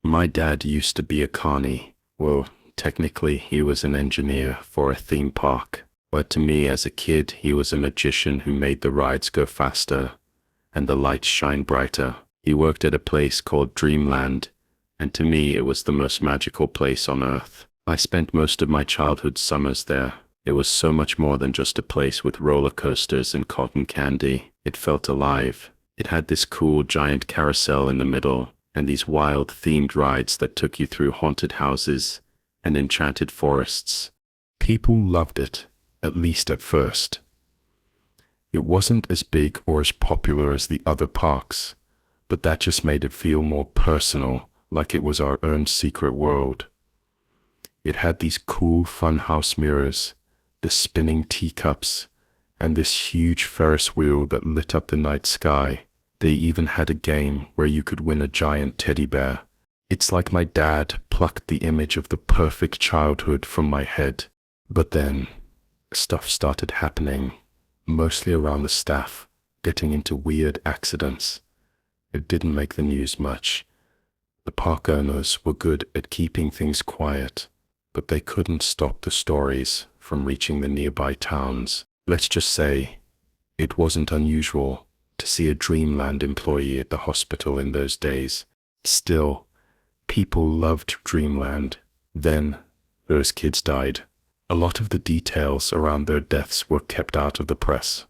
My dad used to be a carny. Well, technically he was an engineer for a theme park. But to me as a kid, he was a magician who made the rides go faster and the lights shine brighter. He worked at a place called Dreamland, and to me it was the most magical place on earth. I spent most of my childhood summers there. It was so much more than just a place with roller coasters and cotton candy. It felt alive. It had this cool giant carousel in the middle, and these wild themed rides that took you through haunted houses and enchanted forests. People loved it, at least at first. It wasn't as big or as popular as the other parks, but that just made it feel more personal, like it was our own secret world. It had these cool funhouse mirrors, the spinning teacups, and this huge Ferris wheel that lit up the night sky. They even had a game where you could win a giant teddy bear. It's like my dad plucked the image of the perfect childhood from my head. But then, stuff started happening, mostly around the staff, getting into weird accidents. It didn't make the news much. The park owners were good at keeping things quiet, but they couldn't stop the stories from reaching the nearby towns. Let's just say, it wasn't unusual to see a Dreamland employee at the hospital in those days. Still, people loved Dreamland. Then, those kids died. A lot of the details around their deaths were kept out of the press.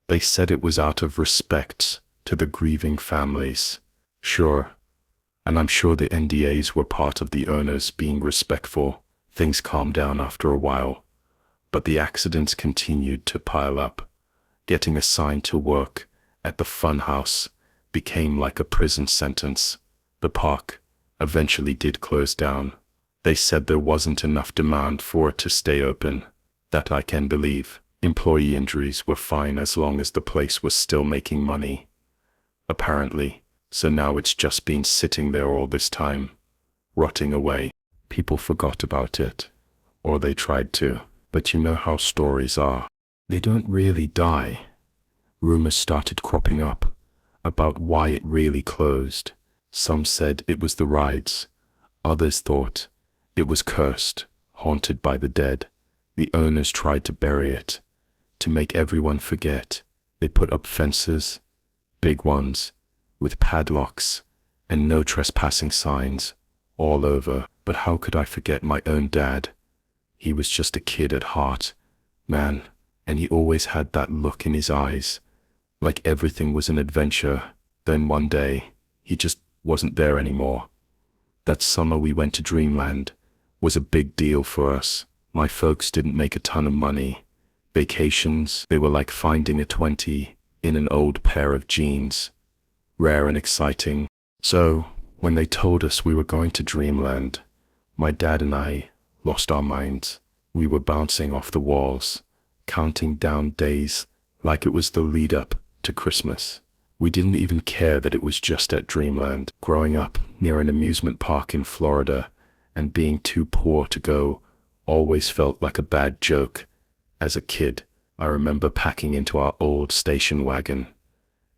They said it was out of respect to the grieving families. Sure, and I'm sure the NDAs were part of the owners being respectful. Things calmed down after a while, but the accidents continued to pile up. Getting assigned to work at the funhouse became like a prison sentence. The park eventually did close down. They said there wasn't enough demand for it to stay open. That I can believe. Employee injuries were fine as long as the place was still making money. Apparently, so now it's just been sitting there all this time, rotting away. People forgot about it, or they tried to, but you know how stories are. They don't really die. Rumors started cropping up about why it really closed. Some said it was the rides. Others thought it was cursed, haunted by the dead. The owners tried to bury it. To make everyone forget, they put up fences, big ones, with padlocks and no trespassing signs all over. But how could I forget my own dad? He was just a kid at heart, man, and he always had that look in his eyes, like everything was an adventure. Then one day, he just wasn't there anymore. That summer we went to Dreamland was a big deal for us. My folks didn't make a ton of money. Vacations, they were like finding a 20 in an old pair of jeans. Rare and exciting. So, when they told us we were going to Dreamland, my dad and I lost our minds. We were bouncing off the walls, counting down days like it was the lead up to Christmas. We didn't even care that it was just at Dreamland. Growing up near an amusement park in Florida and being too poor to go always felt like a bad joke. As a kid, I remember packing into our old station wagon.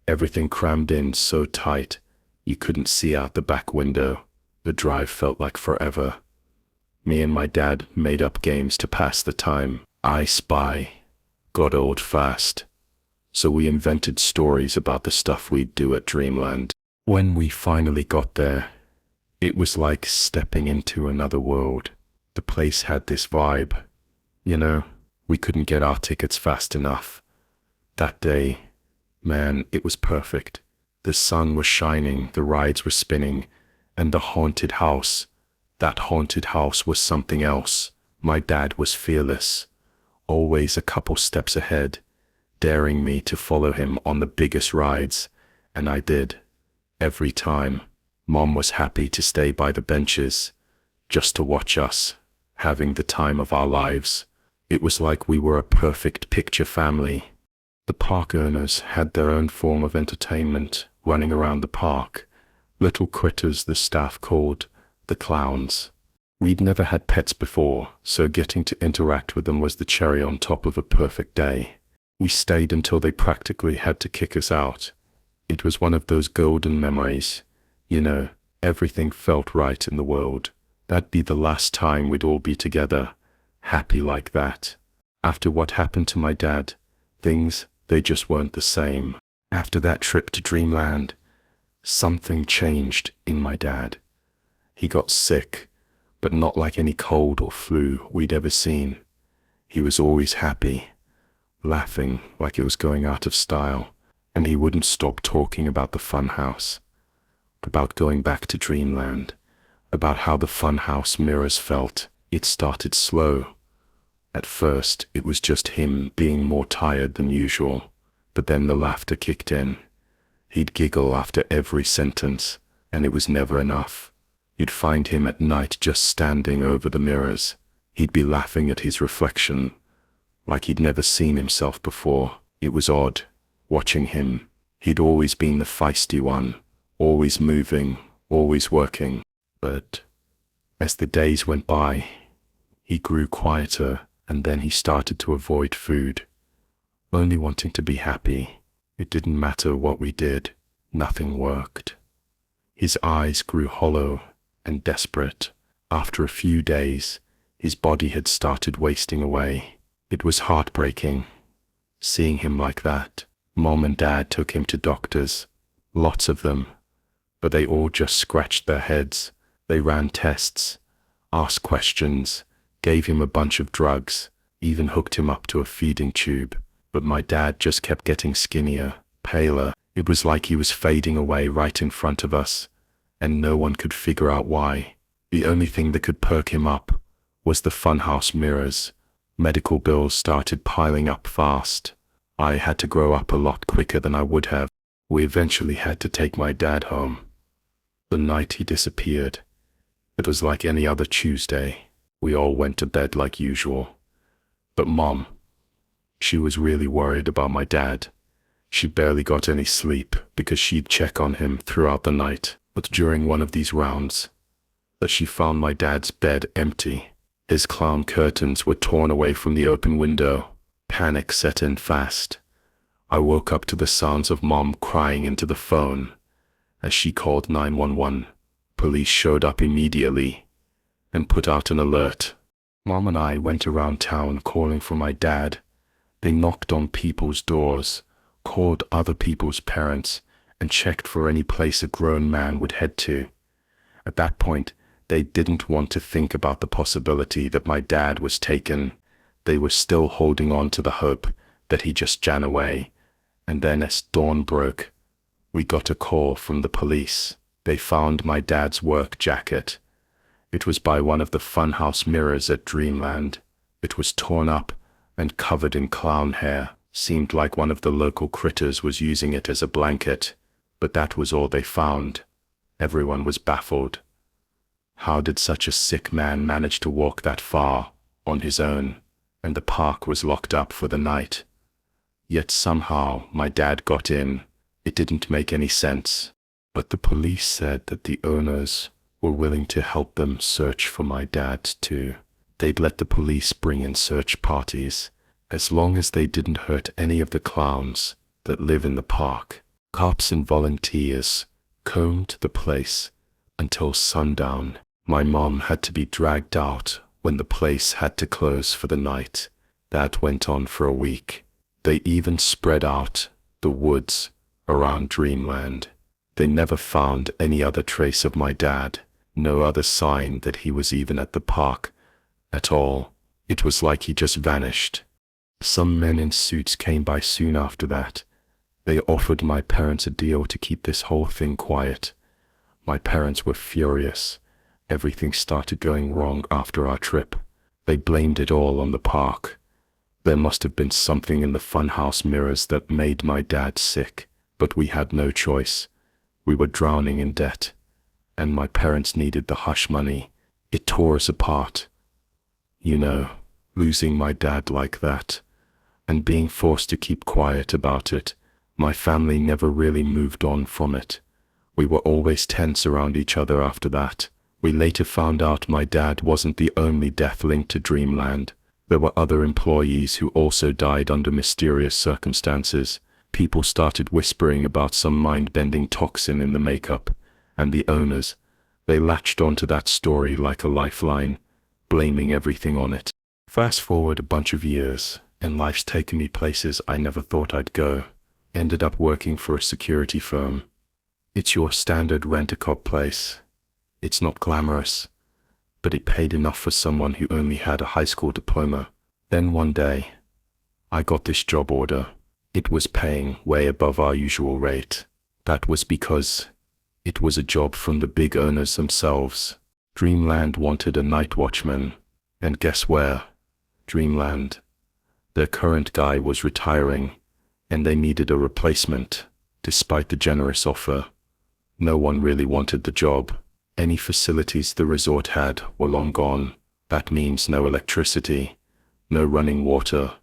Everything crammed in so tight, you couldn't see out the back window. The drive felt like forever. Me and my dad made up games to pass the time. I Spy got old fast, so we invented stories about the stuff we'd do at Dreamland. When we finally got there, it was like stepping into another world. The place had this vibe. You know, we couldn't get our tickets fast enough. That day, man, it was perfect. The sun was shining, the rides were spinning, and the haunted house, that haunted house was something else. My dad was fearless, always a couple steps ahead, daring me to follow him on the biggest rides, and I did. Every time. Mom was happy to stay by the benches, just to watch us, having the time of our lives. It was like we were a perfect picture family. The park owners had their own form of entertainment running around the park, little critters the staff called the clowns. We'd never had pets before, so getting to interact with them was the cherry on top of a perfect day. We stayed until they practically had to kick us out. It was one of those golden memories, you know, Everything felt right in the world. That'd be the last time we'd all be together, happy like that. After what happened to my dad, things, they just weren't the same. After that trip to Dreamland, something changed in my dad. He got sick, but not like any cold or flu we'd ever seen. He was always happy, laughing like it was going out of style, and he wouldn't stop talking about the funhouse, about going back to Dreamland, about how the funhouse mirrors felt. It started slow. At first, it was just him being more tired than usual, but then the laughter kicked in. He'd giggle after every sentence, and it was never enough. You'd find him at night just standing over the mirrors. He'd be laughing at his reflection, like he'd never seen himself before. It was odd, watching him. He'd always been the feisty one, always moving, always working. But as the days went by, he grew quieter, and then he started to avoid food, only wanting to be happy. It didn't matter what we did, nothing worked. His eyes grew hollow and desperate. After a few days, his body had started wasting away. It was heartbreaking, seeing him like that. Mom and Dad took him to doctors, lots of them, but they all just scratched their heads. They ran tests, asked questions, gave him a bunch of drugs, even hooked him up to a feeding tube. But my dad just kept getting skinnier, paler. It was like he was fading away right in front of us, and no one could figure out why. The only thing that could perk him up was the funhouse mirrors. Medical bills started piling up fast. I had to grow up a lot quicker than I would have. We eventually had to take my dad home. The night he disappeared, it was like any other Tuesday. We all went to bed like usual. But Mom, she was really worried about my dad. She barely got any sleep because she'd check on him throughout the night. But during one of these rounds, she found my dad's bed empty. His clown curtains were torn away from the open window. Panic set in fast. I woke up to the sounds of Mom crying into the phone. As she called 911, police showed up immediately and put out an alert. Mom and I went around town calling for my dad. They knocked on people's doors, called other people's parents, and checked for any place a grown man would head to. At that point, they didn't want to think about the possibility that my dad was taken. They were still holding on to the hope that he just ran away. And then as dawn broke, we got a call from the police. They found my dad's work jacket. It was by one of the funhouse mirrors at Dreamland. It was torn up and covered in clown hair. Seemed like one of the local critters was using it as a blanket. But that was all they found. Everyone was baffled. How did such a sick man manage to walk that far on his own? And the park was locked up for the night. Yet somehow my dad got in. It didn't make any sense. But the police said that the owners were willing to help them search for my dad too. They'd let the police bring in search parties, as long as they didn't hurt any of the clowns that live in the park. Cops and volunteers combed the place until sundown. My mom had to be dragged out when the place had to close for the night. That went on for a week. They even spread out the woods around Dreamland. They never found any other trace of my dad, no other sign that he was even at the park at all. It was like he just vanished. Some men in suits came by soon after that. They offered my parents a deal to keep this whole thing quiet. My parents were furious. Everything started going wrong after our trip. They blamed it all on the park. There must have been something in the funhouse mirrors that made my dad sick, but we had no choice. We were drowning in debt, and my parents needed the hush money. It tore us apart. You know, losing my dad like that, and being forced to keep quiet about it. My family never really moved on from it. We were always tense around each other after that. We later found out my dad wasn't the only death linked to Dreamland. There were other employees who also died under mysterious circumstances. People started whispering about some mind-bending toxin in the makeup, and the owners, They latched onto that story like a lifeline, blaming everything on it. Fast forward a bunch of years, and life's taken me places I never thought I'd go. Ended up working for a security firm. It's your standard rent-a-cop place. It's not glamorous, but it paid enough for someone who only had a high school diploma. Then one day, I got this job order. It was paying way above our usual rate. That was because it was a job from the big owners themselves. Dreamland wanted a night watchman, and guess where? Dreamland. Their current guy was retiring, and they needed a replacement. Despite the generous offer, no one really wanted the job. Any facilities the resort had were long gone. That means no electricity, no running water,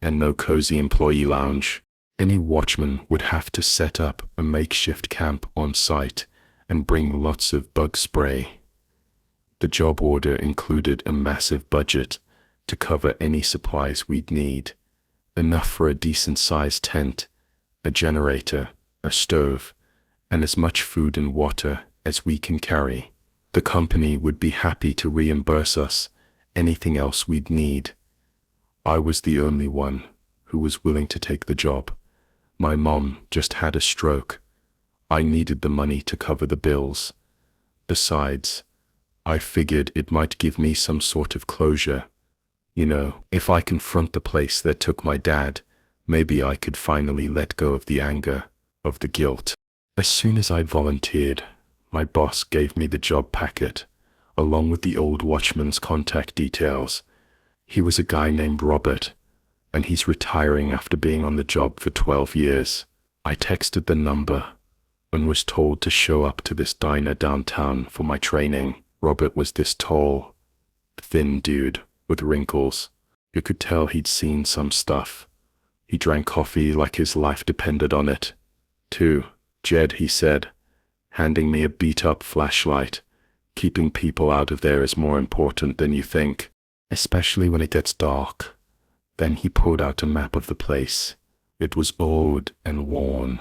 and no cozy employee lounge. Any watchman would have to set up a makeshift camp on site and bring lots of bug spray. The job order included a massive budget to cover any supplies we'd need, enough for a decent-sized tent, a generator, a stove, and as much food and water as we can carry. The company would be happy to reimburse us anything else we'd need. I was the only one who was willing to take the job. My mom just had a stroke. I needed the money to cover the bills. Besides, I figured it might give me some sort of closure. You know, if I confront the place that took my dad, maybe I could finally let go of the anger, of the guilt. As soon as I volunteered, my boss gave me the job packet, along with the old watchman's contact details. He was a guy named Robert, and he's retiring after being on the job for 12 years. I texted the number and was told to show up to this diner downtown for my training. Robert was this tall, thin dude with wrinkles. You could tell he'd seen some stuff. He drank coffee like his life depended on it. Jed, he said, handing me a beat-up flashlight. Keeping people out of there is more important than you think, especially when it gets dark. Then he pulled out a map of the place. It was old and worn,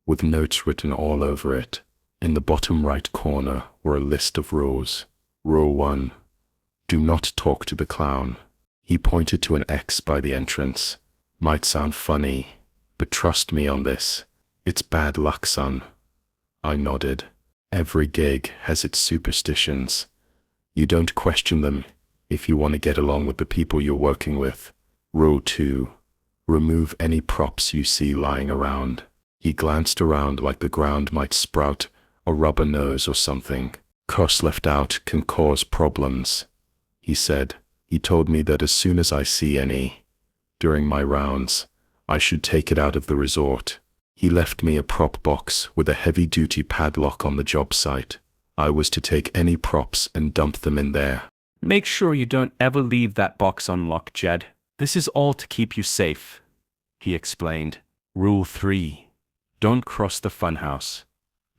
with notes written all over it. In the bottom right corner were a list of rules. Rule 1. Do not talk to the clown. He pointed to an X by the entrance. Might sound funny, but trust me on this. It's bad luck, son. I nodded. Every gig has its superstitions. You don't question them if you want to get along with the people you're working with. Rule 2. Remove any props you see lying around. He glanced around like the ground might sprout a rubber nose or something. Costs left out can cause problems, he said. He told me that as soon as I see any, during my rounds, I should take it out of the resort. He left me a prop box with a heavy-duty padlock on the job site. I was to take any props and dump them in there. Make sure you don't ever leave that box unlocked, Jed. This is all to keep you safe, he explained. Rule 3. Don't cross the funhouse.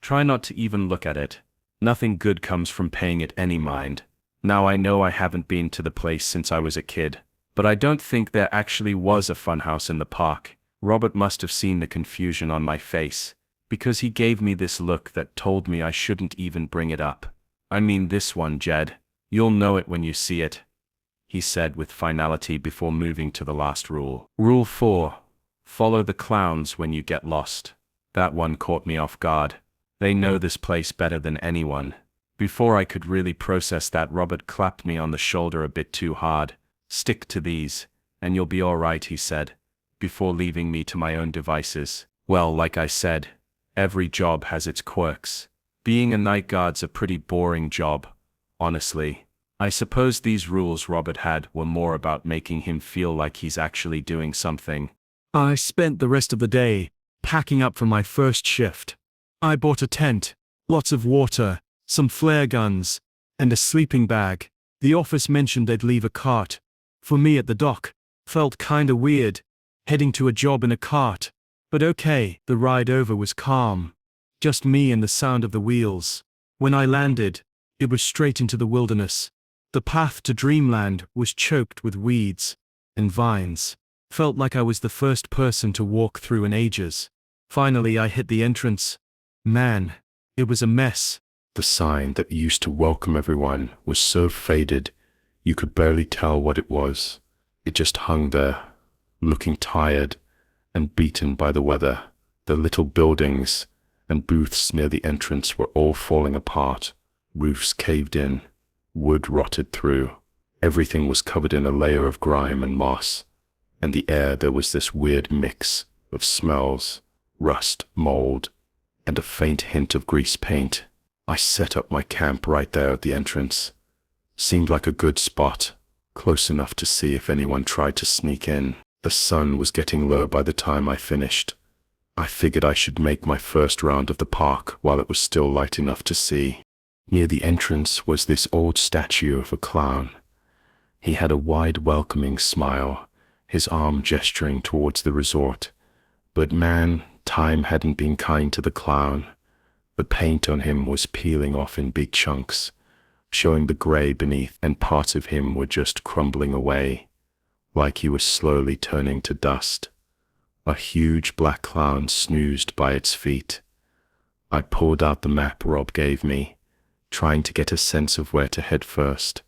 Try not to even look at it. Nothing good comes from paying it any mind. Now I know I haven't been to the place since I was a kid, but I don't think there actually was a funhouse in the park. Robert must have seen the confusion on my face, because he gave me this look that told me I shouldn't even bring it up. I mean this one, Jed. You'll know it when you see it, he said with finality before moving to the last rule. Rule 4. Follow the clowns when you get lost. That one caught me off guard. They know this place better than anyone. Before I could really process that, Robert clapped me on the shoulder a bit too hard. Stick to these, and you'll be all right, he said, before leaving me to my own devices. Well, like I said, every job has its quirks. Being a night guard's a pretty boring job, honestly. I suppose these rules Robert had were more about making him feel like he's actually doing something. I spent the rest of the day packing up for my first shift. I bought a tent, lots of water, some flare guns, and a sleeping bag. The office mentioned they'd leave a cart for me at the dock. Felt kinda weird, heading to a job in a cart. But okay, the ride over was calm. Just me and the sound of the wheels. When I landed, it was straight into the wilderness. The path to Dreamland was choked with weeds and vines. Felt like I was the first person to walk through in ages. Finally I hit the entrance. Man, it was a mess. The sign that used to welcome everyone was so faded, you could barely tell what it was. It just hung there, looking tired and beaten by the weather. The little buildings and booths near the entrance were all falling apart, roofs caved in, wood rotted through. Everything was covered in a layer of grime and moss, and the air there was this weird mix of smells, rust, mold, and a faint hint of grease paint. I set up my camp right there at the entrance. Seemed like a good spot, close enough to see if anyone tried to sneak in. The sun was getting low by the time I finished. I figured I should make my first round of the park while it was still light enough to see. Near the entrance was this old statue of a clown. He had a wide, welcoming smile, his arm gesturing towards the resort. But man, time hadn't been kind to the clown. The paint on him was peeling off in big chunks, showing the gray beneath, and parts of him were just crumbling away, like he was slowly turning to dust. A huge black clown snoozed by its feet. I pulled out the map Rob gave me, trying to get a sense of where to head first.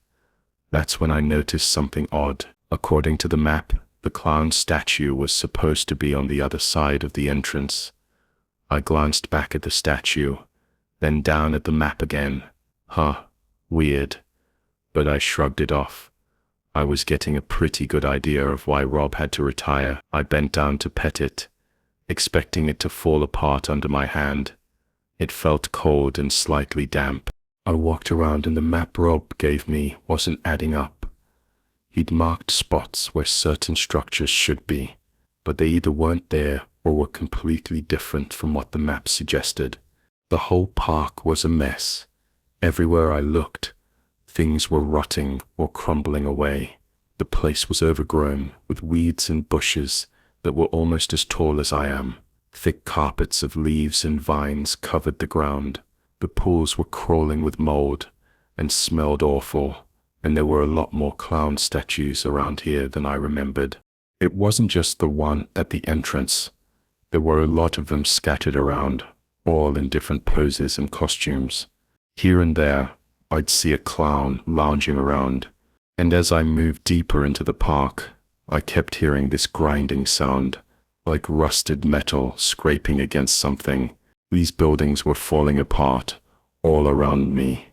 That's when I noticed something odd. According to the map, the clown statue was supposed to be on the other side of the entrance. I glanced back at the statue, then down at the map again. Weird. But I shrugged it off. I was getting a pretty good idea of why Rob had to retire. I bent down to pet it, expecting it to fall apart under my hand. It felt cold and slightly damp. I walked around and the map Rob gave me wasn't adding up. He'd marked spots where certain structures should be, but they either weren't there or were completely different from what the map suggested. The whole park was a mess. Everywhere I looked, things were rotting or crumbling away. The place was overgrown with weeds and bushes that were almost as tall as I am. Thick carpets of leaves and vines covered the ground. The pools were crawling with mold and smelled awful, and there were a lot more clown statues around here than I remembered. It wasn't just the one at the entrance. There were a lot of them scattered around, all in different poses and costumes. Here and there, I'd see a clown lounging around, and as I moved deeper into the park, I kept hearing this grinding sound, like rusted metal scraping against something. These buildings were falling apart, all around me.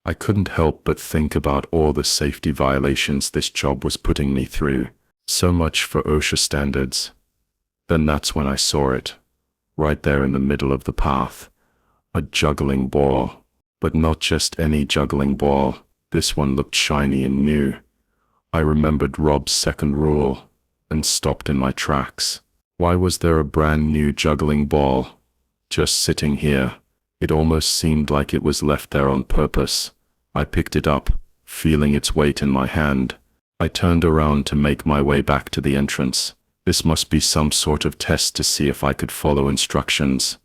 I couldn't help but think about all the safety violations this job was putting me through. So much for OSHA standards. Then that's when I saw it, right there in the middle of the path. A juggling ball. But not just any juggling ball. This one looked shiny and new. I remembered Rob's second rule, and stopped in my tracks. Why was there a brand new juggling ball just sitting here? It almost seemed like it was left there on purpose. I picked it up, feeling its weight in my hand. I turned around to make my way back to the entrance. This must be some sort of test to see if I could follow instructions.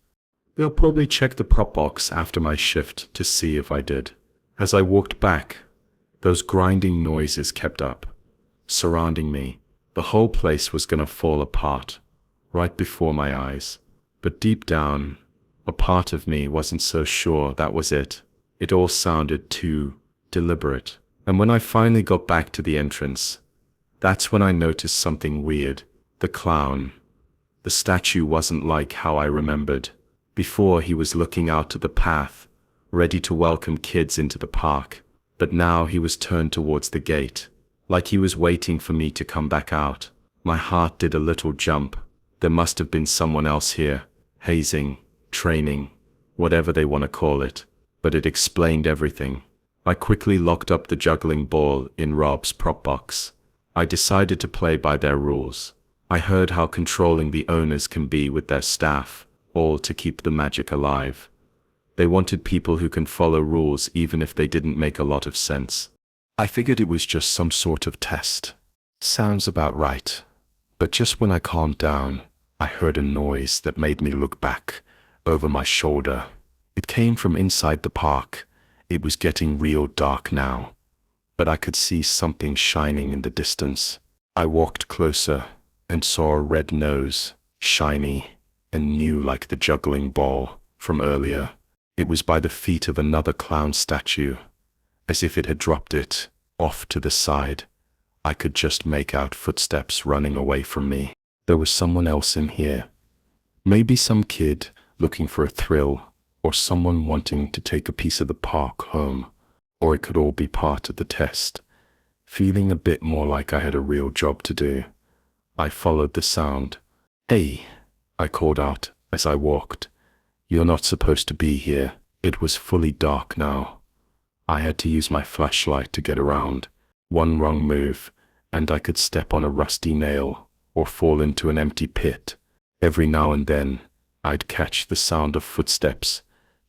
They'll probably check the prop box after my shift to see if I did. As I walked back, those grinding noises kept up, surrounding me. The whole place was gonna fall apart, right before my eyes. But deep down, a part of me wasn't so sure that was it. It all sounded too deliberate. And when I finally got back to the entrance, that's when I noticed something weird. The clown. The statue wasn't like how I remembered. Before, he was looking out to the path, ready to welcome kids into the park. But now he was turned towards the gate, like he was waiting for me to come back out. My heart did a little jump. There must have been someone else here, hazing, training, whatever they want to call it. But it explained everything. I quickly locked up the juggling ball in Rob's prop box. I decided to play by their rules. I heard how controlling the owners can be with their staff, all to keep the magic alive. They wanted people who can follow rules even if they didn't make a lot of sense. I figured it was just some sort of test. Sounds about right. But just when I calmed down, I heard a noise that made me look back, over my shoulder. It came from inside the park. It was getting real dark now, but I could see something shining in the distance. I walked closer and saw a red nose, shiny and new like the juggling ball from earlier. It was by the feet of another clown statue, as if it had dropped it off to the side. I could just make out footsteps running away from me. There was someone else in here. Maybe some kid looking for a thrill, or someone wanting to take a piece of the park home. Or it could all be part of the test. Feeling a bit more like I had a real job to do, I followed the sound. "Hey," I called out as I walked. "You're not supposed to be here." It was fully dark now. I had to use my flashlight to get around. One wrong move, and I could step on a rusty nail or fall into an empty pit. Every now and then, I'd catch the sound of footsteps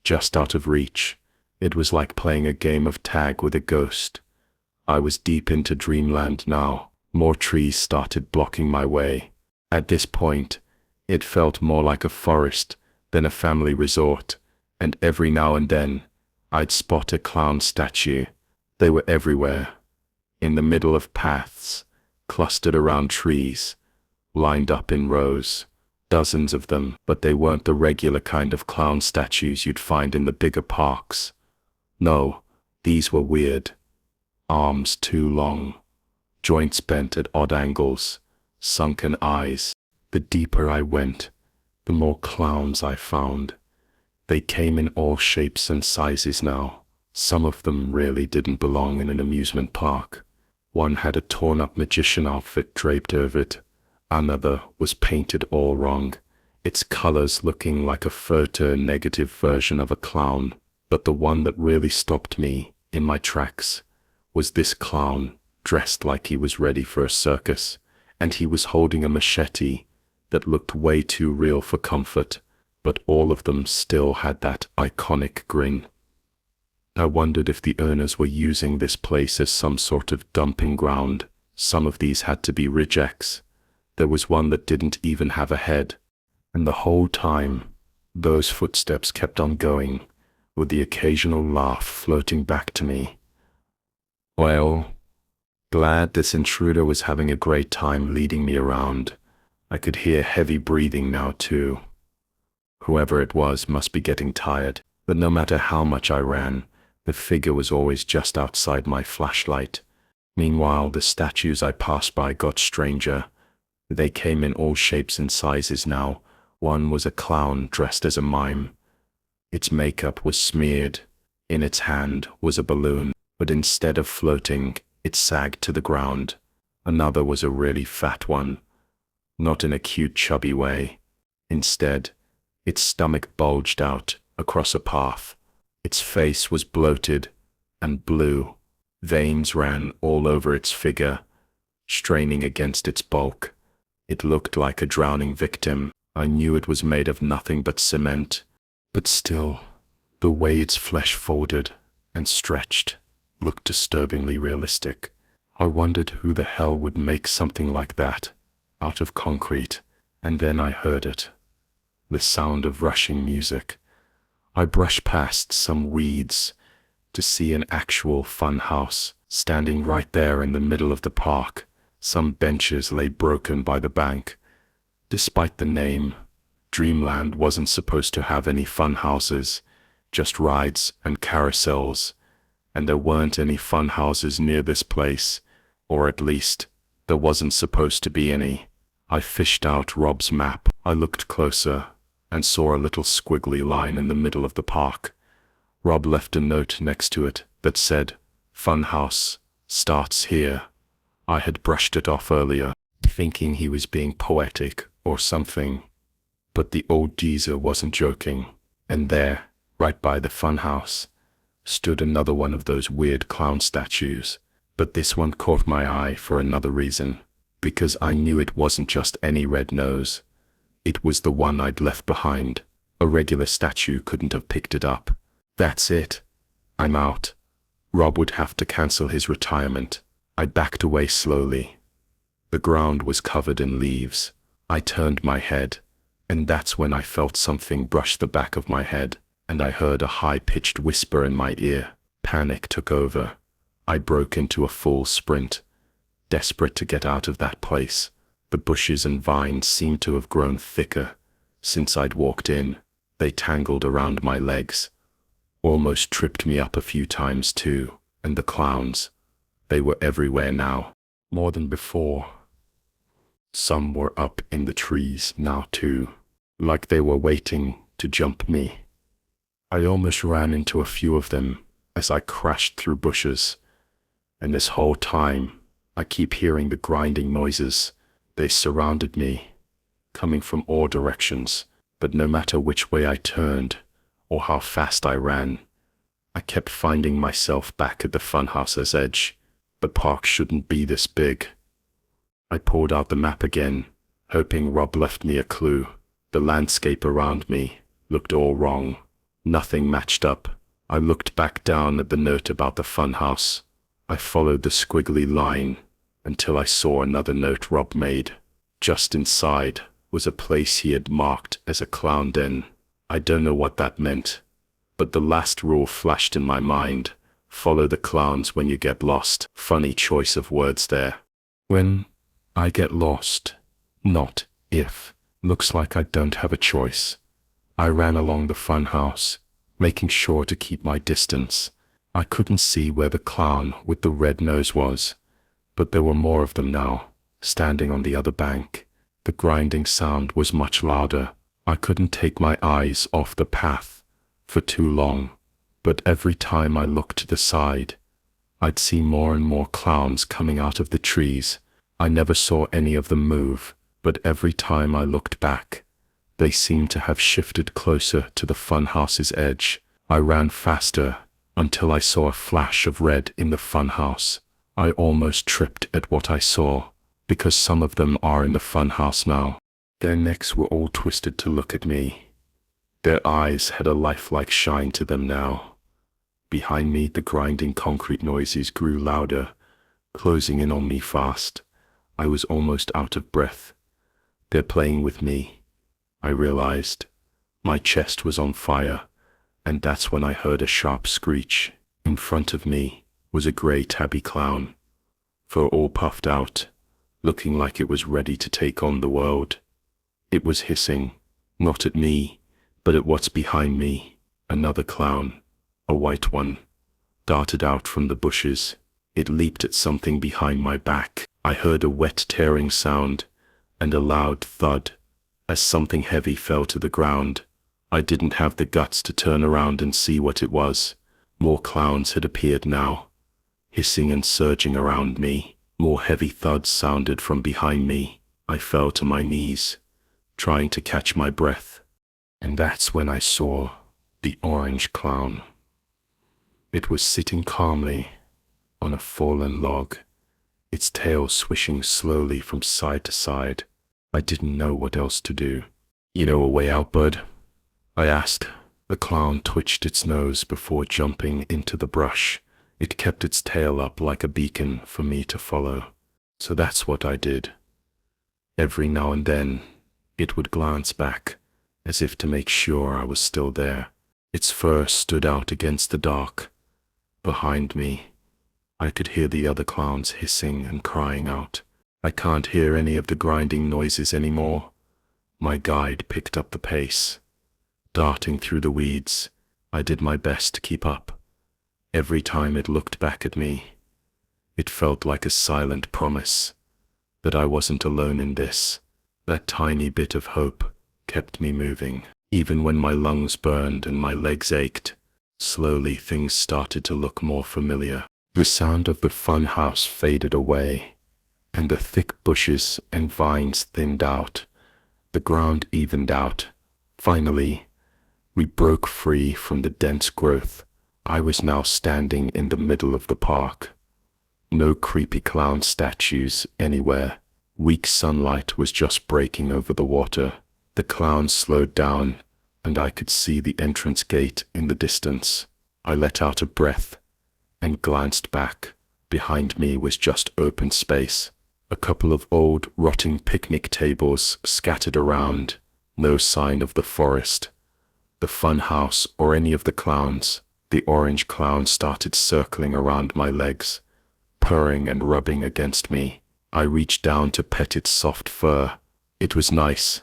just out of reach. It was like playing a game of tag with a ghost. I was deep into dreamland now. More trees started blocking my way. At this point, it felt more like a forest than a family resort, and every now and then, I'd spot a clown statue. They were everywhere, in the middle of paths, clustered around trees, lined up in rows. Dozens of them, but they weren't the regular kind of clown statues you'd find in the bigger parks. No, these were weird. Arms too long, joints bent at odd angles, sunken eyes. The deeper I went, the more clowns I found. They came in all shapes and sizes now. Some of them really didn't belong in an amusement park. One had a torn-up magician outfit draped over it. Another was painted all wrong, its colors looking like a photo-negative version of a clown. But the one that really stopped me in my tracks was this clown dressed like he was ready for a circus, and he was holding a machete that looked way too real for comfort, but all of them still had that iconic grin. I wondered if the owners were using this place as some sort of dumping ground. Some of these had to be rejects. There was one that didn't even have a head. And the whole time, those footsteps kept on going, with the occasional laugh floating back to me. Well, glad this intruder was having a great time leading me around. I could hear heavy breathing now too. Whoever it was must be getting tired, but no matter how much I ran, the figure was always just outside my flashlight. Meanwhile, the statues I passed by got stranger. They came in all shapes and sizes now. One was a clown dressed as a mime. Its makeup was smeared. In its hand was a balloon, but instead of floating, it sagged to the ground. Another was a really fat one, not in a cute chubby way. Instead, its stomach bulged out across a path. Its face was bloated and blue. Veins ran all over its figure, straining against its bulk. It looked like a drowning victim. I knew it was made of nothing but cement. But still, the way its flesh folded and stretched looked disturbingly realistic. I wondered who the hell would make something like that out of concrete. And then I heard it. The sound of rushing music. I brushed past some weeds to see an actual fun house standing right there in the middle of the park. Some benches lay broken by the bank. Despite the name, Dreamland wasn't supposed to have any fun houses, just rides and carousels. And there weren't any fun houses near this place, or at least, there wasn't supposed to be any. I fished out Rob's map. I looked closer and saw a little squiggly line in the middle of the park. Rob left a note next to it that said, "Fun house starts here." I had brushed it off earlier, thinking he was being poetic or something. But the old geezer wasn't joking. And there, right by the funhouse, stood another one of those weird clown statues. But this one caught my eye for another reason, because I knew it wasn't just any red nose. It was the one I'd left behind. A regular statue couldn't have picked it up. That's it. I'm out. Rob would have to cancel his retirement. I backed away slowly. The ground was covered in leaves. I turned my head, and that's when I felt something brush the back of my head, and I heard a high-pitched whisper in my ear. Panic took over. I broke into a full sprint, desperate to get out of that place. The bushes and vines seemed to have grown thicker since I'd walked in. They tangled around my legs, almost tripped me up a few times too, and the clowns, they were everywhere now, more than before. Some were up in the trees now too, like they were waiting to jump me. I almost ran into a few of them as I crashed through bushes, and this whole time I keep hearing the grinding noises. They surrounded me, coming from all directions, but no matter which way I turned or how fast I ran, I kept finding myself back at the funhouse's edge. The park shouldn't be this big. I pulled out the map again, hoping Rob left me a clue. The landscape around me looked all wrong. Nothing matched up. I looked back down at the note about the funhouse. I followed the squiggly line until I saw another note Rob made. Just inside was a place he had marked as a clown den. I don't know what that meant, but the last rule flashed in my mind. Follow the clowns when you get lost. Funny choice of words there. When I get lost, not if. Looks like I don't have a choice. I ran along the funhouse, making sure to keep my distance. I couldn't see where the clown with the red nose was, but there were more of them now, standing on the other bank. The grinding sound was much louder. I couldn't take my eyes off the path for too long, but every time I looked to the side, I'd see more and more clowns coming out of the trees. I never saw any of them move, but every time I looked back, they seemed to have shifted closer to the funhouse's edge. I ran faster until I saw a flash of red in the funhouse. I almost tripped at what I saw, because some of them are in the funhouse now. Their necks were all twisted to look at me. Their eyes had a lifelike shine to them now. Behind me, the grinding concrete noises grew louder, closing in on me fast. I was almost out of breath. They're playing with me, I realized. My chest was on fire, and that's when I heard a sharp screech. In front of me was a grey tabby clown, fur all puffed out, looking like it was ready to take on the world. It was hissing, not at me, but at what's behind me. Another clown, a white one, darted out from the bushes. It leaped at something behind my back. I heard a wet tearing sound and a loud thud as something heavy fell to the ground. I didn't have the guts to turn around and see what it was. More clowns had appeared now, hissing and surging around me. More heavy thuds sounded from behind me. I fell to my knees, trying to catch my breath. And that's when I saw the orange clown. It was sitting calmly on a fallen log, its tail swishing slowly from side to side. I didn't know what else to do. "You know a way out, bud?" I asked. The clown twitched its nose before jumping into the brush. It kept its tail up like a beacon for me to follow. So that's what I did. Every now and then, it would glance back, as if to make sure I was still there. Its fur stood out against the dark. Behind me, I could hear the other clowns hissing and crying out. I can't hear any of the grinding noises anymore. My guide picked up the pace. Darting through the weeds, I did my best to keep up. Every time it looked back at me, it felt like a silent promise that I wasn't alone in this. That tiny bit of hope kept me moving. Even when my lungs burned and my legs ached, slowly things started to look more familiar. The sound of the funhouse faded away, and the thick bushes and vines thinned out. The ground evened out. Finally, we broke free from the dense growth. I was now standing in the middle of the park. No creepy clown statues anywhere. Weak sunlight was just breaking over the water. The clowns slowed down, and I could see the entrance gate in the distance. I let out a breath and glanced back. Behind me was just open space. A couple of old, rotting picnic tables scattered around. No sign of the forest, the fun house, or any of the clowns. The orange clown started circling around my legs, purring and rubbing against me. I reached down to pet its soft fur. It was nice,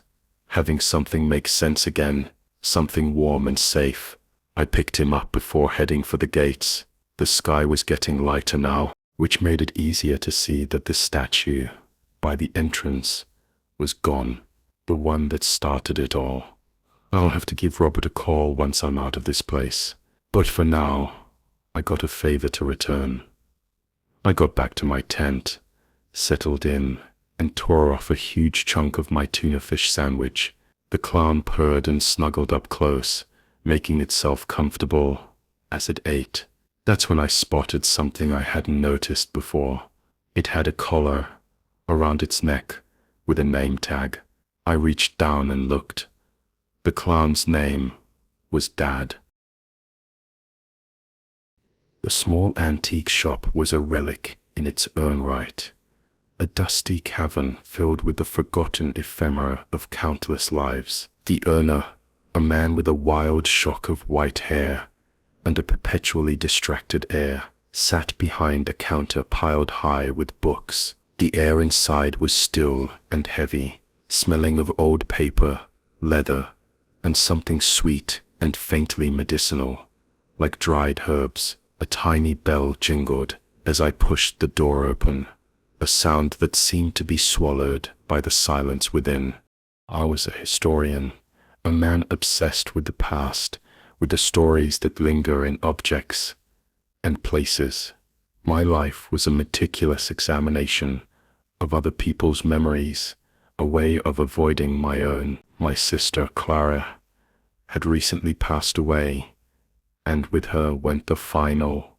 having something make sense again, something warm and safe. I picked him up before heading for the gates. The sky was getting lighter now, which made it easier to see that the statue by the entrance was gone, the one that started it all. I'll have to give Robert a call once I'm out of this place. But for now, I got a favor to return. I got back to my tent, settled in, and tore off a huge chunk of my tuna fish sandwich. The clown purred and snuggled up close, making itself comfortable as it ate. That's when I spotted something I hadn't noticed before. It had a collar around its neck with a name tag. I reached down and looked. The clown's name was Dad. The small antique shop was a relic in its own right, a dusty cavern filled with the forgotten ephemera of countless lives. The owner, a man with a wild shock of white hair and a perpetually distracted air, sat behind a counter piled high with books. The air inside was still and heavy, smelling of old paper, leather, and something sweet and faintly medicinal, like dried herbs. A tiny bell jingled as I pushed the door open, a sound that seemed to be swallowed by the silence within. I was a historian, a man obsessed with the past, with the stories that linger in objects and places. My life was a meticulous examination of other people's memories, a way of avoiding my own. My sister, Clara, had recently passed away, and with her went the final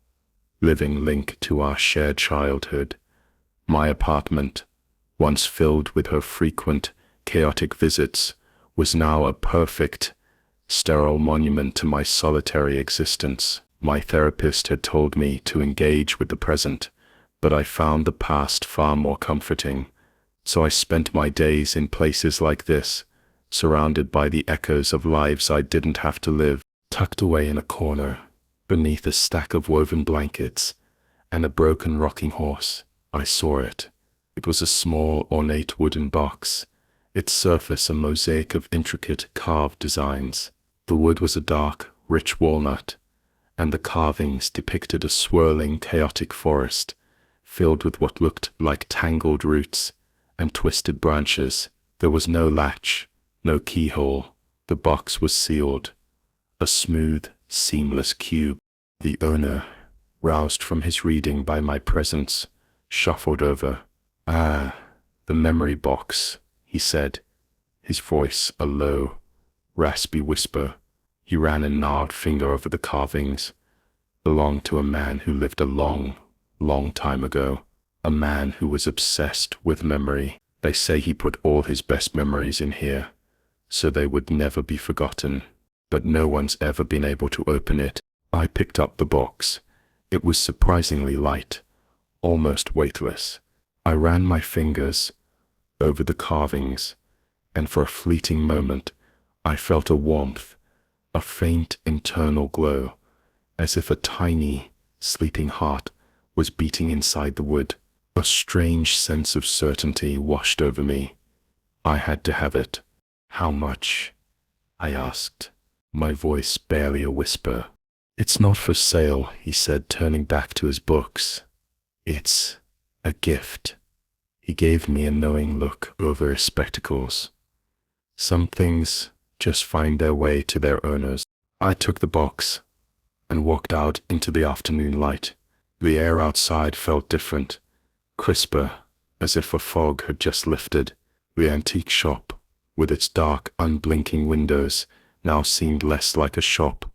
living link to our shared childhood. My apartment, once filled with her frequent, chaotic visits, was now a perfect, sterile monument to my solitary existence. My therapist had told me to engage with the present, but I found the past far more comforting. So I spent my days in places like this, surrounded by the echoes of lives I didn't have to live. Tucked away in a corner, beneath a stack of woven blankets and a broken rocking horse, I saw it. It was a small, ornate wooden box, its surface a mosaic of intricate carved designs. The wood was a dark, rich walnut, and the carvings depicted a swirling, chaotic forest, filled with what looked like tangled roots and twisted branches. There was no latch, no keyhole. The box was sealed. A smooth, seamless cube. The owner, roused from his reading by my presence, shuffled over. "Ah, the memory box," he said, his voice a low, raspy whisper. He ran a gnarled finger over the carvings. "Belonged to a man who lived a long, long time ago. A man who was obsessed with memory. They say he put all his best memories in here, so they would never be forgotten. But no one's ever been able to open it." I picked up the box. It was surprisingly light, almost weightless. I ran my fingers over the carvings, and for a fleeting moment, I felt a warmth, a faint internal glow, as if a tiny, sleeping heart was beating inside the wood. A strange sense of certainty washed over me. I had to have it. "How much?" I asked, my voice barely a whisper. "It's not for sale," he said, turning back to his books. "It's a gift." He gave me a knowing look over his spectacles. Some things just find their way to their owners. I took the box and walked out into the afternoon light. The air outside felt different, crisper, as if a fog had just lifted. The antique shop, with its dark, unblinking windows, now seemed less like a shop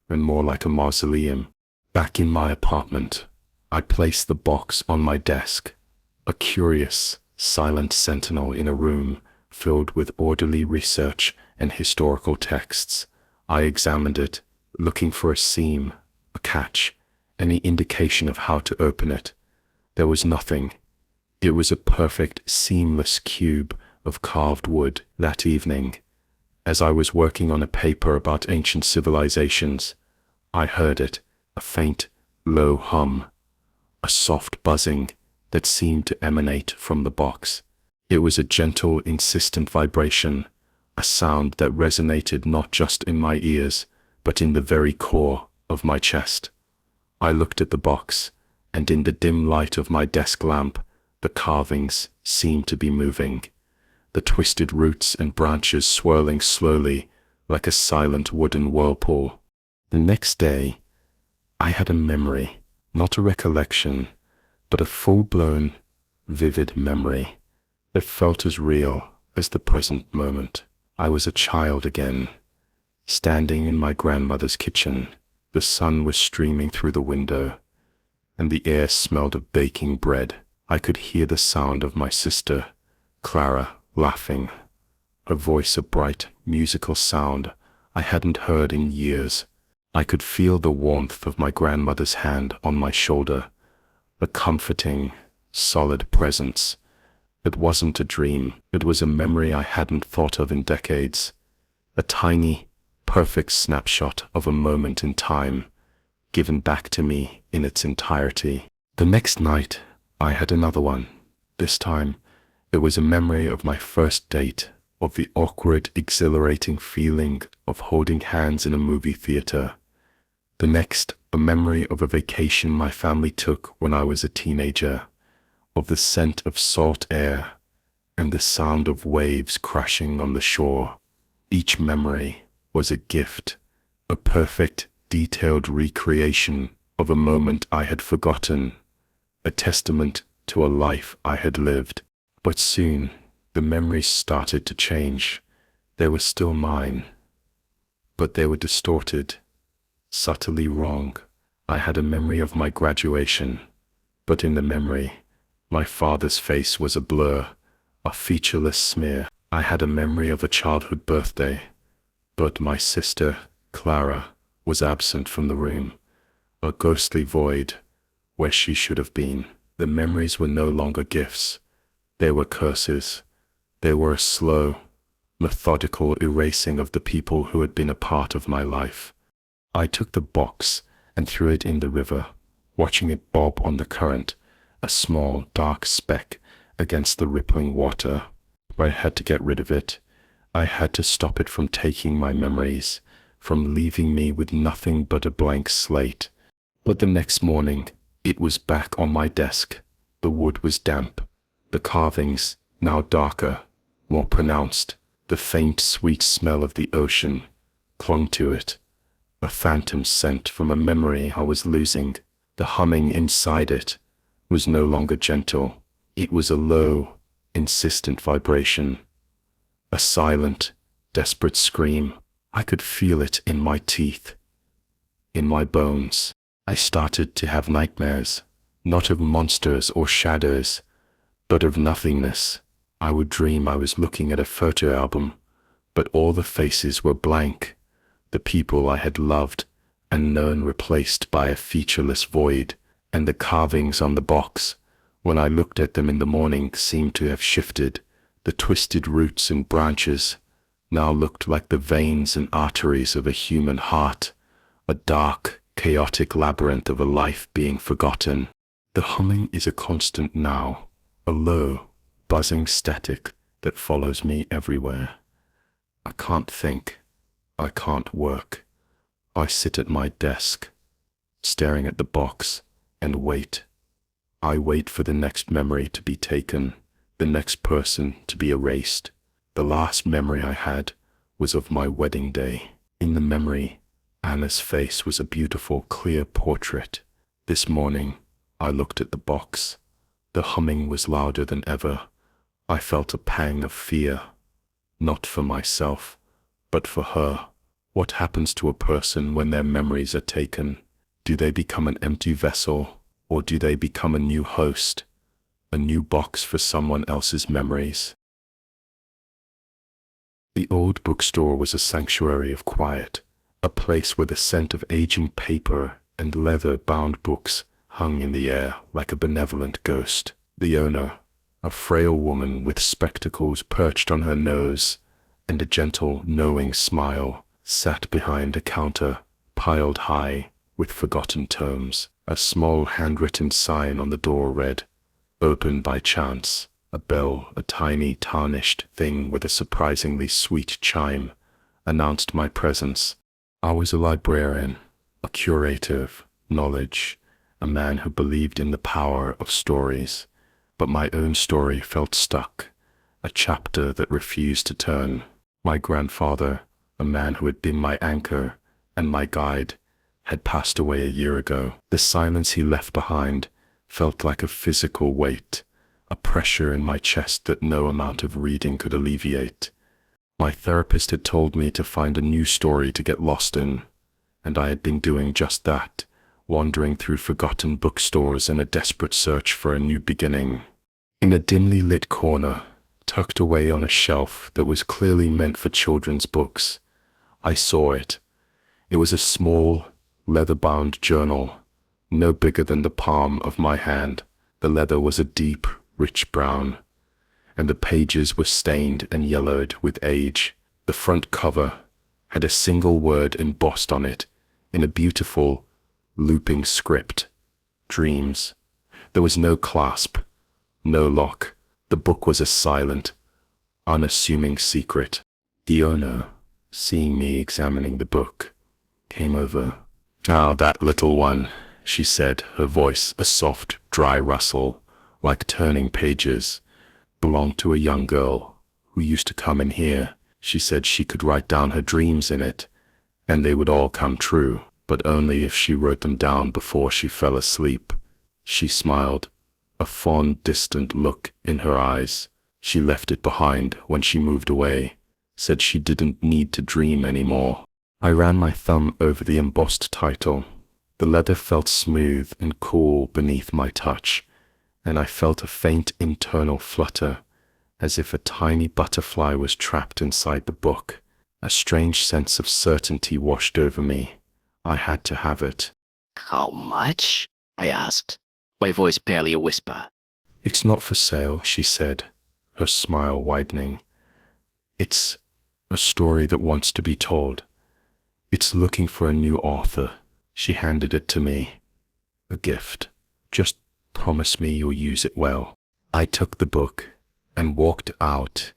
and more like a mausoleum. Back in my apartment, I placed the box on my desk, a curious, silent sentinel in a room filled with orderly research and historical texts. I examined it, looking for a seam, a catch, any indication of how to open it. There was nothing. It was a perfect, seamless cube of carved wood. That evening, as I was working on a paper about ancient civilizations, I heard it, a faint, low hum, a soft buzzing that seemed to emanate from the box. It was a gentle, insistent vibration, a sound that resonated not just in my ears, but in the very core of my chest. I looked at the box, and in the dim light of my desk lamp, the carvings seemed to be moving, the twisted roots and branches swirling slowly like a silent wooden whirlpool. The next day, I had a memory, not a recollection, but a full-blown, vivid memory that felt as real as the present moment. I was a child again, standing in my grandmother's kitchen. The sun was streaming through the window, and the air smelled of baking bread. I could hear the sound of my sister, Clara, laughing, her voice a bright, musical sound I hadn't heard in years. I could feel the warmth of my grandmother's hand on my shoulder, a comforting, solid presence. It wasn't a dream, it was a memory I hadn't thought of in decades. A tiny, perfect snapshot of a moment in time, given back to me in its entirety. The next night, I had another one. This time, it was a memory of my first date, of the awkward, exhilarating feeling of holding hands in a movie theater. The next, a memory of a vacation my family took when I was a teenager, of the scent of salt air and the sound of waves crashing on the shore. Each memory was a gift, a perfect, detailed recreation of a moment I had forgotten, a testament to a life I had lived. But soon, the memories started to change. They were still mine, but they were distorted, subtly wrong. I had a memory of my graduation, but in the memory, my father's face was a blur, a featureless smear. I had a memory of a childhood birthday, but my sister, Clara, was absent from the room, a ghostly void where she should have been. The memories were no longer gifts. They were curses. They were a slow, methodical erasing of the people who had been a part of my life. I took the box and threw it in the river, watching it bob on the current, a small, dark speck against the rippling water. I had to get rid of it. I had to stop it from taking my memories, from leaving me with nothing but a blank slate. But the next morning, it was back on my desk. The wood was damp. The carvings, now darker, more pronounced. The faint, sweet smell of the ocean clung to it, a phantom scent from a memory I was losing. The humming inside it was no longer gentle. It was a low, insistent vibration, a silent, desperate scream. I could feel it in my teeth, in my bones. I started to have nightmares, not of monsters or shadows, but of nothingness. I would dream I was looking at a photo album, but all the faces were blank, the people I had loved and known replaced by a featureless void, and the carvings on the box, when I looked at them in the morning, seemed to have shifted. The twisted roots and branches now looked like the veins and arteries of a human heart, a dark, chaotic labyrinth of a life being forgotten. The humming is a constant now, a low, buzzing static that follows me everywhere. I can't think. I can't work. I sit at my desk, staring at the box, and wait. I wait for the next memory to be taken, the next person to be erased. The last memory I had was of my wedding day. In the memory, Anna's face was a beautiful, clear portrait. This morning, I looked at the box. The humming was louder than ever. I felt a pang of fear, not for myself, but for her. What happens to a person when their memories are taken? Do they become an empty vessel, or do they become a new host, a new box for someone else's memories? The old bookstore was a sanctuary of quiet, a place where the scent of aging paper and leather-bound books hung in the air like a benevolent ghost. The owner, a frail woman with spectacles perched on her nose and a gentle, knowing smile, sat behind a counter piled high with forgotten tomes. A small handwritten sign on the door read, "Open by chance." A bell, a tiny tarnished thing with a surprisingly sweet chime, announced my presence. I was a librarian, a curator of knowledge, a man who believed in the power of stories, but my own story felt stuck, a chapter that refused to turn. My grandfather, a man who had been my anchor and my guide, had passed away a year ago. The silence he left behind felt like a physical weight, a pressure in my chest that no amount of reading could alleviate. My therapist had told me to find a new story to get lost in, and I had been doing just that, wandering through forgotten bookstores in a desperate search for a new beginning. In a dimly lit corner, tucked away on a shelf that was clearly meant for children's books, I saw it. It was a small, leather-bound journal, no bigger than the palm of my hand. The leather was a deep, rich brown, and the pages were stained and yellowed with age. The front cover had a single word embossed on it in a beautiful, looping script: dreams. There was no clasp, no lock. The book was a silent, unassuming secret. The owner, seeing me examining the book, came over. "Ah, that little one," she said, her voice a soft, dry rustle, like turning pages, "belonged to a young girl who used to come in here. She said she could write down her dreams in it, and they would all come true, but only if she wrote them down before she fell asleep." She smiled, a fond, distant look in her eyes. She left it behind when she moved away, said she didn't need to dream anymore. I ran my thumb over the embossed title. The leather felt smooth and cool beneath my touch, and I felt a faint internal flutter, as if a tiny butterfly was trapped inside the book. A strange sense of certainty washed over me. I had to have it. "How much?" I asked, my voice barely a whisper. "It's not for sale," she said, her smile widening. "It's a story that wants to be told. It's looking for a new author." She handed it to me. "A gift. Just promise me you'll use it well." I took the book and walked out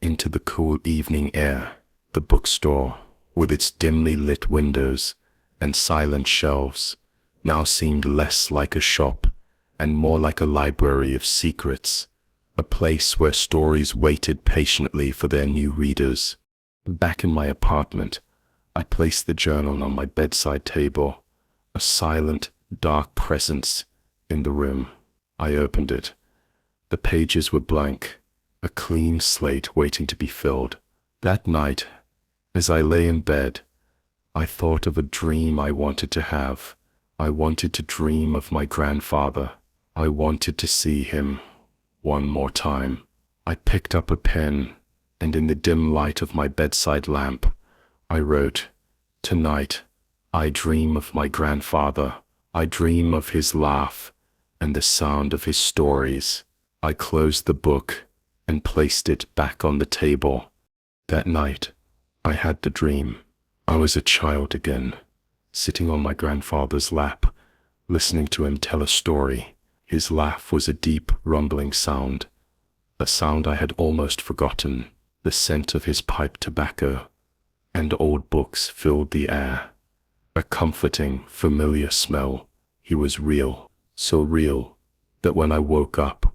into the cool evening air. The bookstore, with its dimly lit windows and silent shelves, now seemed less like a shop and more like a library of secrets, a place where stories waited patiently for their new readers. Back in my apartment, I placed the journal on my bedside table, a silent, dark presence in the room. I opened it. The pages were blank, a clean slate waiting to be filled. That night, as I lay in bed, I thought of a dream I wanted to have. I wanted to dream of my grandfather. I wanted to see him one more time. I picked up a pen, and in the dim light of my bedside lamp, I wrote, "Tonight, I dream of my grandfather. I dream of his laugh and the sound of his stories." I closed the book and placed it back on the table. That night, I had the dream. I was a child again, sitting on my grandfather's lap, listening to him tell a story. His laugh was a deep, rumbling sound, a sound I had almost forgotten. The scent of his pipe tobacco and old books filled the air. A comforting, familiar smell. He was real, so real that when I woke up,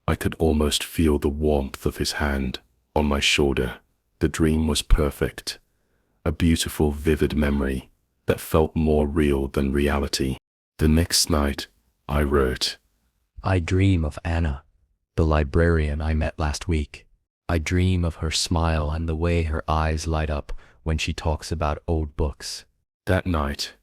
I could almost feel the warmth of his hand on my shoulder. The dream was perfect, a beautiful, vivid memory that felt more real than reality. The next night, I wrote, "I dream of Anna, the librarian I met last week. I dream of her smile and the way her eyes light up when she talks about old books." That night,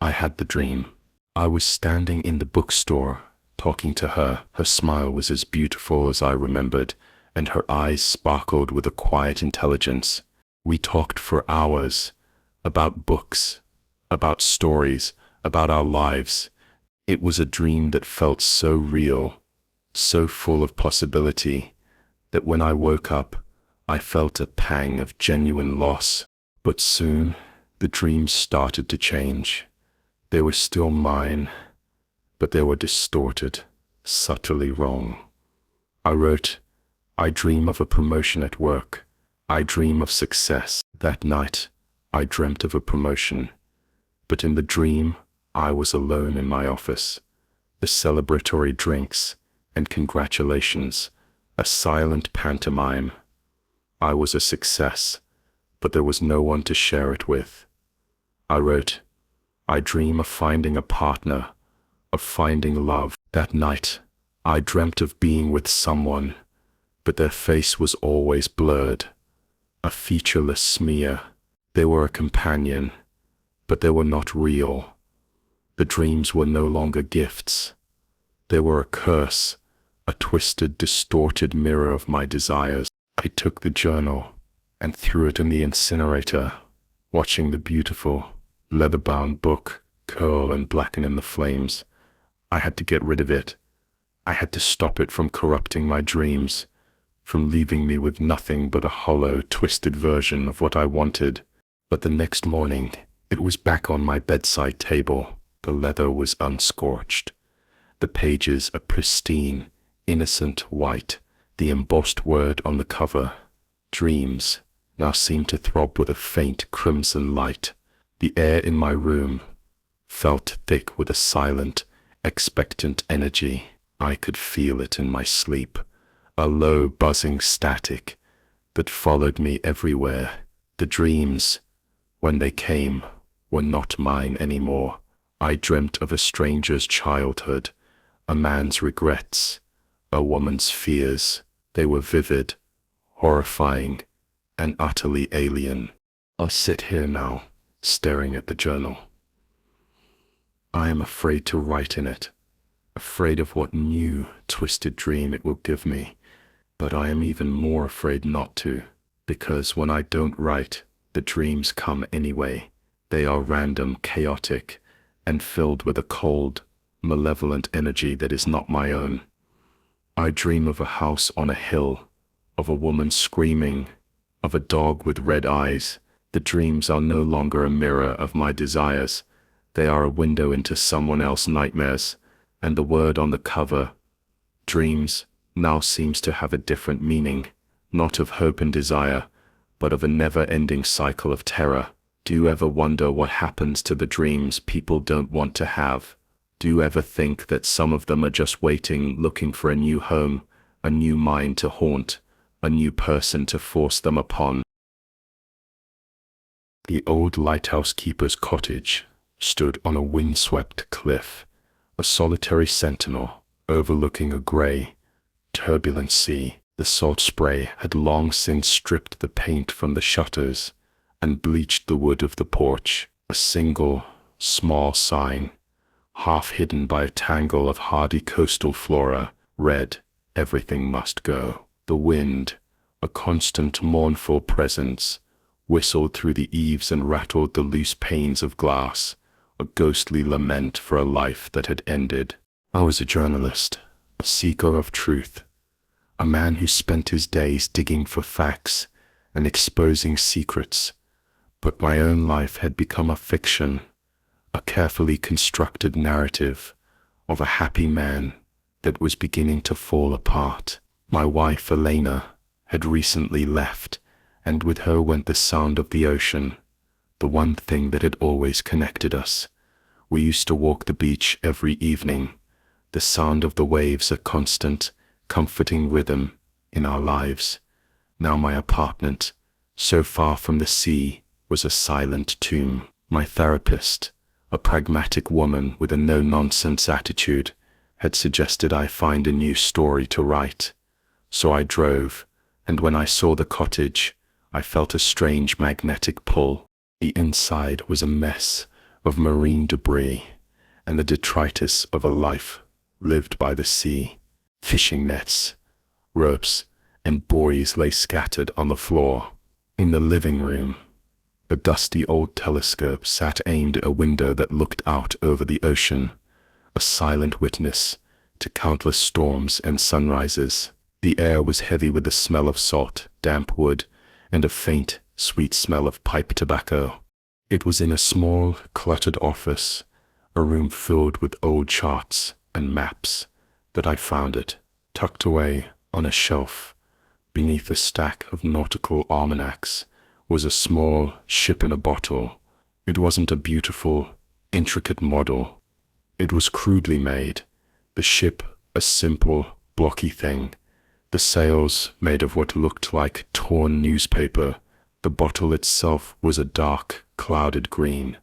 I had the dream. I was standing in the bookstore, talking to her. Her smile was as beautiful as I remembered, and her eyes sparkled with a quiet intelligence. We talked for hours about books, about stories, about our lives. It was a dream that felt so real, so full of possibility, that when I woke up, I felt a pang of genuine loss. But soon, the dreams started to change. They were still mine, but they were distorted, subtly wrong. I wrote, "I dream of a promotion at work. I dream of success." That night, I dreamt of a promotion, but in the dream, I was alone in my office. The celebratory drinks and congratulations, a silent pantomime. I was a success, but there was no one to share it with. I wrote, I dream of finding a partner, of finding love. That night, I dreamt of being with someone, but their face was always blurred, a featureless smear. They were a companion, but they were not real. The dreams were no longer gifts. They were a curse, a twisted, distorted mirror of my desires. I took the journal and threw it in the incinerator, watching the beautiful, leather-bound book curl and blacken in the flames. I had to get rid of it. I had to stop it from corrupting my dreams, from leaving me with nothing but a hollow, twisted version of what I wanted. But the next morning, it was back on my bedside table. The leather was unscorched. The pages a pristine, innocent white. The embossed word on the cover, dreams, now seemed to throb with a faint crimson light. The air in my room felt thick with a silent, expectant energy. I could feel it in my sleep, a low buzzing static that followed me everywhere. The dreams, when they came, were not mine anymore. I dreamt of a stranger's childhood, a man's regrets, a woman's fears. They were vivid, horrifying, and utterly alien. I sit here now, staring at the journal. I am afraid to write in it, afraid of what new, twisted dream it will give me. But I am even more afraid not to, because when I don't write, the dreams come anyway. They are random, chaotic, and filled with a cold, malevolent energy that is not my own. I dream of a house on a hill, of a woman screaming, of a dog with red eyes. The dreams are no longer a mirror of my desires. They are a window into someone else's nightmares, and the word on the cover, dreams, now seems to have a different meaning, not of hope and desire, but of a never-ending cycle of terror. Do you ever wonder what happens to the dreams people don't want to have? Do you ever think that some of them are just waiting, looking for a new home, a new mind to haunt, a new person to force them upon? The old lighthouse keeper's cottage stood on a windswept cliff, a solitary sentinel overlooking a grey, turbulent sea. The salt spray had long since stripped the paint from the shutters and bleached the wood of the porch. A single, small sign, half hidden by a tangle of hardy coastal flora, read, "Everything must go." The wind, a constant mournful presence, whistled through the eaves and rattled the loose panes of glass, a ghostly lament for a life that had ended. I was a journalist, a seeker of truth, a man who spent his days digging for facts and exposing secrets, but my own life had become a fiction, a carefully constructed narrative of a happy man that was beginning to fall apart. My wife, Elena, had recently left, and with her went the sound of the ocean, the one thing that had always connected us. We used to walk the beach every evening, the sound of the waves a constant, comforting rhythm in our lives. Now my apartment, so far from the sea, was a silent tomb. My therapist, a pragmatic woman with a no-nonsense attitude, had suggested I find a new story to write. So I drove, and when I saw the cottage, I felt a strange magnetic pull. The inside was a mess of marine debris and the detritus of a life lived by the sea. Fishing nets, ropes, and buoys lay scattered on the floor. In the living room, a dusty old telescope sat aimed at a window that looked out over the ocean, a silent witness to countless storms and sunrises. The air was heavy with the smell of salt, damp wood, and a faint, sweet smell of pipe tobacco. It was in a small, cluttered office, a room filled with old charts and maps, that I found it, tucked away on a shelf, beneath a stack of nautical almanacs, was a small ship in a bottle. It wasn't a beautiful, intricate model. It was crudely made. The ship, a simple, blocky thing. The sails made of what looked like torn newspaper. The bottle itself was a dark, clouded green,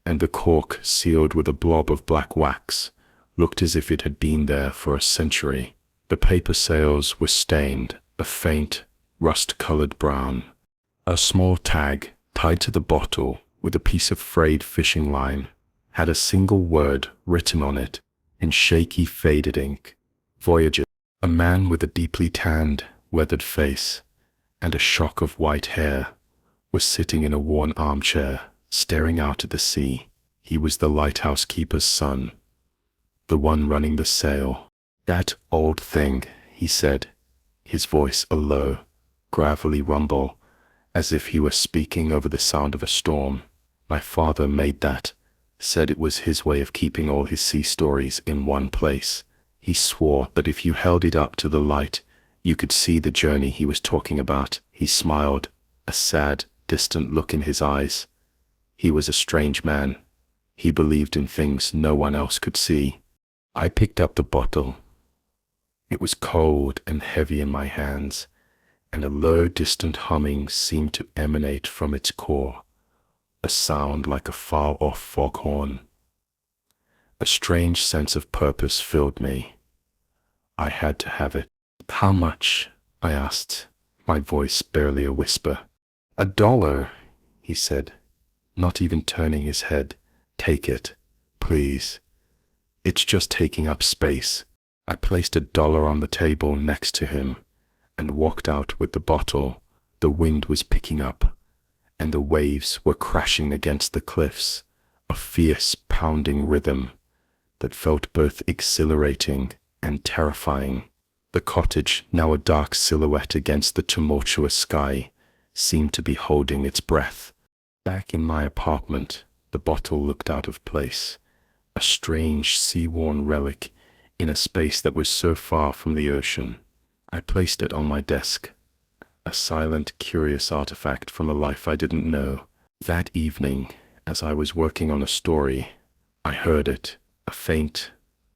and the cork, sealed with a blob of black wax, looked as if it had been there for a century. The paper sails were stained, a faint, rust-colored brown. A small tag, tied to the bottle with a piece of frayed fishing line, had a single word written on it in shaky, faded ink: Voyager. A man with a deeply tanned, weathered face and a shock of white hair was sitting in a worn armchair, staring out at the sea. He was the lighthouse keeper's son, the one running the sail. "That old thing," he said, his voice a low, gravelly rumble, as if he were speaking over the sound of a storm. "My father made that, said it was his way of keeping all his sea stories in one place. He swore that if you held it up to the light, you could see the journey he was talking about." He smiled, a sad, distant look in his eyes. He was a strange man. He believed in things no one else could see. I picked up the bottle. It was cold and heavy in my hands, and a low, distant humming seemed to emanate from its core, a sound like a far-off foghorn. A strange sense of purpose filled me. I had to have it. "How much?" I asked, my voice barely a whisper. $1, he said, not even turning his head. "Take it, please. It's just taking up space." I placed $1 on the table next to him and walked out with the bottle. The wind was picking up, and the waves were crashing against the cliffs, a fierce, pounding rhythm that felt both exhilarating and terrifying. The cottage, now a dark silhouette against the tumultuous sky, seemed to be holding its breath. Back in my apartment, the bottle looked out of place, a strange, sea-worn relic in a space that was so far from the ocean. I placed it on my desk, a silent, curious artifact from a life I didn't know. That evening, as I was working on a story, I heard it, a faint,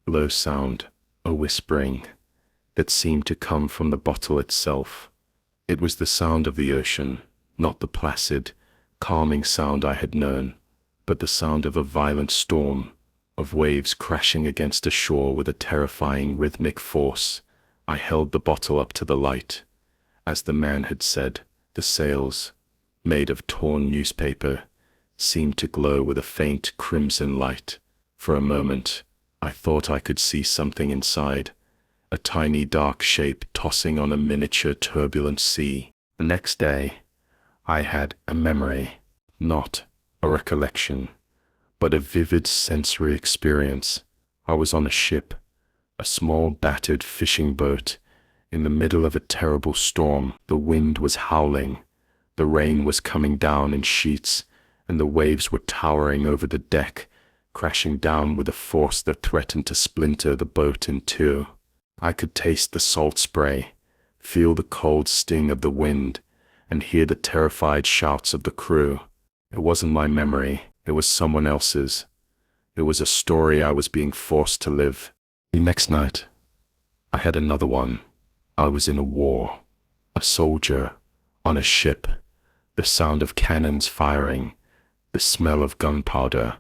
low sound, a whispering that seemed to come from the bottle itself. It was the sound of the ocean, not the placid, calming sound I had known, but the sound of a violent storm, of waves crashing against a shore with a terrifying rhythmic force. I held the bottle up to the light. As the man had said, the sails, made of torn newspaper, seemed to glow with a faint crimson light. For a moment, I thought I could see something inside, a tiny dark shape tossing on a miniature turbulent sea. The next day, I had a memory, not a recollection, but a vivid sensory experience. I was on a ship, a small battered fishing boat, in the middle of a terrible storm. The wind was howling, the rain was coming down in sheets, and the waves were towering over the deck, crashing down with a force that threatened to splinter the boat in two. I could taste the salt spray, feel the cold sting of the wind, and hear the terrified shouts of the crew. It wasn't my memory, it was someone else's. It was a story I was being forced to live. The next night, I had another one. I was in a war, a soldier, on a ship, the sound of cannons firing, the smell of gunpowder,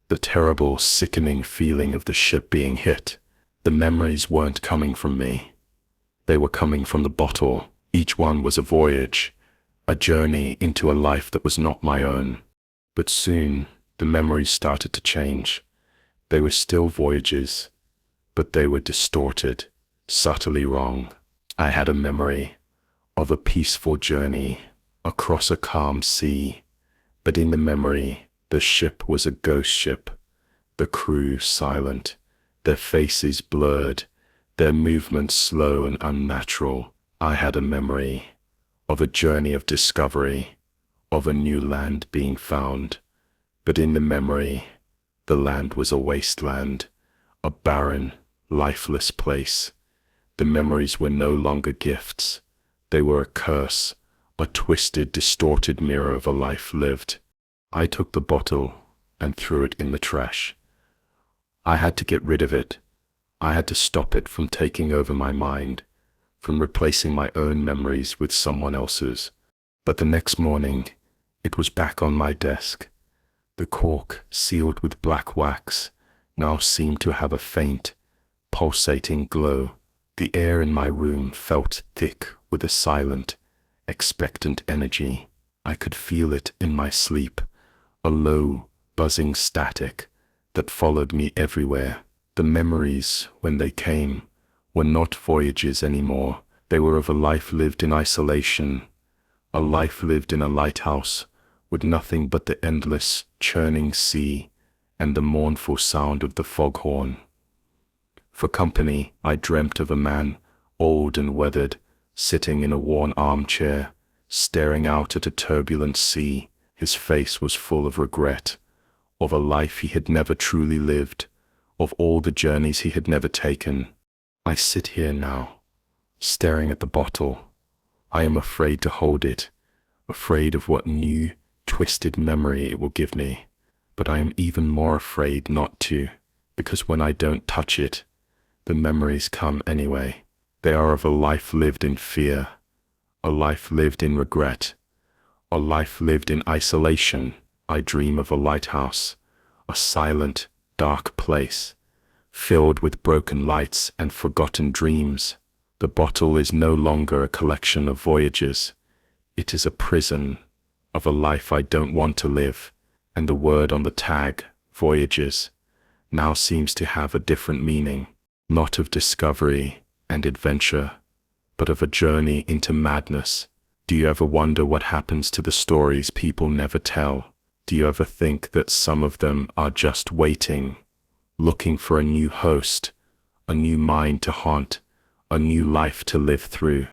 the terrible, sickening feeling of the ship being hit. The memories weren't coming from me. They were coming from the bottle. Each one was a voyage, a journey into a life that was not my own. But soon, the memories started to change. They were still voyages, but they were distorted, subtly wrong. I had a memory of a peaceful journey across a calm sea, but in the memory, the ship was a ghost ship, the crew silent, their faces blurred, their movements slow and unnatural. I had a memory of a journey of discovery, of a new land being found, but in the memory, the land was a wasteland, a barren, lifeless place. The memories were no longer gifts. They were a curse, a twisted, distorted mirror of a life lived. I took the bottle and threw it in the trash. I had to get rid of it. I had to stop it from taking over my mind, from replacing my own memories with someone else's. But the next morning, it was back on my desk. The cork, sealed with black wax, now seemed to have a faint, pulsating glow. The air in my room felt thick with a silent, expectant energy. I could feel it in my sleep, a low, buzzing static that followed me everywhere. The memories, when they came, were not voyages anymore. They were of a life lived in isolation, a life lived in a lighthouse, with nothing but the endless, churning sea and the mournful sound of the foghorn. For company, I dreamt of a man, old and weathered, sitting in a worn armchair, staring out at a turbulent sea. His face was full of regret, of a life he had never truly lived, of all the journeys he had never taken. I sit here now, staring at the bottle. I am afraid to hold it, afraid of what new, twisted memory it will give me. But I am even more afraid not to, because when I don't touch it, the memories come anyway. They are of a life lived in fear, a life lived in regret, a life lived in isolation. I dream of a lighthouse, a silent, dark place, filled with broken lights and forgotten dreams. The bottle is no longer a collection of voyages. It is a prison of a life I don't want to live, and the word on the tag, voyages, now seems to have a different meaning, not of discovery and adventure, but of a journey into madness. Do you ever wonder what happens to the stories people never tell? Do you ever think that some of them are just waiting, looking for a new host, a new mind to haunt, a new life to live through?